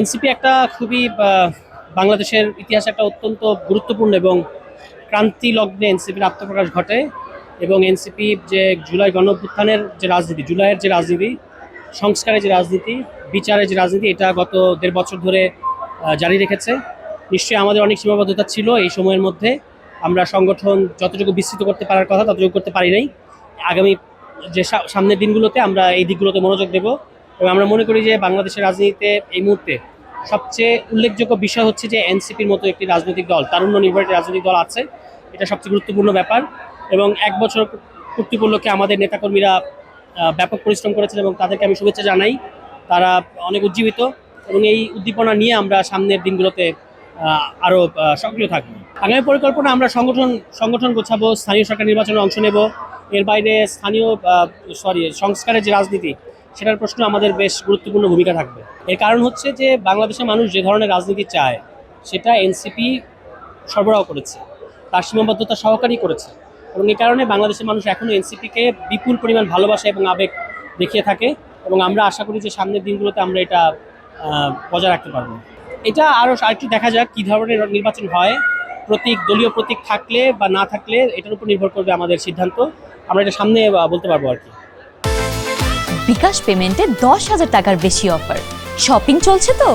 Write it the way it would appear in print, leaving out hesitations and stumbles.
NCP একটা খুবই বাংলাদেশের ইতিহাসে একটা অত্যন্ত গুরুত্বপূর্ণ এবং ক্রান্তি লগ্নে এনসিপির আত্মপ্রকাশ ঘটে। এবং এনসিপি যে জুলাই গণঅভ্যুত্থানের যে রাজনীতি, জুলাইয়ের যে রাজনীতি, সংস্কারের যে রাজনীতি, বিচারের যে রাজনীতি, এটা গত ১.৫ বছর ধরে জারি রেখেছে। নিশ্চয়ই আমাদের অনেক সীমাবদ্ধতা ছিল এই সময়ের মধ্যে। আমরা সংগঠন যতটুকু বিস্তৃত করতে পারার কথা ততটুকু করতে পারি নাই। আগামী যে সামনের দিনগুলোতে আমরা এই দিকগুলোতে মনোযোগ দেব। এবং আমরা মনে করি যে বাংলাদেশের রাজনীতিতে এই মুহূর্তে সবচেয়ে উল্লেখযোগ্য বিষয় হচ্ছে যে এনসিপির মতো একটি রাজনৈতিক দল, তারুণ্য নির্ভর একটি রাজনৈতিক দল আছে। এটা সবচেয়ে গুরুত্বপূর্ণ ব্যাপার। এবং ১ বছর পূর্তি উপলক্ষে আমাদের নেতাকর্মীরা ব্যাপক পরিশ্রম করেছেন এবং তাদেরকে আমি শুভেচ্ছা জানাই। তারা অনেক উজ্জীবিত এবং এই উদ্দীপনা নিয়ে আমরা সামনের দিনগুলোতে আরও সক্রিয় থাকবো। আগামী পরিকল্পনা, আমরা সংগঠন গোছাবো, স্থানীয় সরকার নির্বাচনে অংশ নেব। এর বাইরে স্থানীয় সংস্কারের যে রাজনীতি, সেটার প্রশ্ন আমাদের বেশ গুরুত্বপূর্ণ ভূমিকা থাকবে। এর কারণ হচ্ছে যে বাংলাদেশের মানুষ যে ধরনের রাজনীতি চায় সেটা এনসিপি সরবরাহ করেছে, তার সীমাবদ্ধতা সহকারী করেছে। এবং এই কারণে বাংলাদেশের মানুষ এখনও এনসিপিকে বিপুল পরিমাণ ভালোবাসা এবং আবেগ দেখিয়ে থাকে। এবং আমরা আশা করি যে সামনের দিনগুলোতে আমরা এটা বজায় রাখতে পারবো। এটা আরেকটু দেখা যাক কী ধরনের নির্বাচন হয়। দলীয় প্রতীক থাকলে বা না থাকলে এটার উপর নির্ভর করবে আমাদের সিদ্ধান্ত। আমরা এটা সামনে বলতে পারবো আর কি। বিকাশ পেমেন্টে ১০,০০০ টাকার বেশি অফার, শপিং চলছে তো।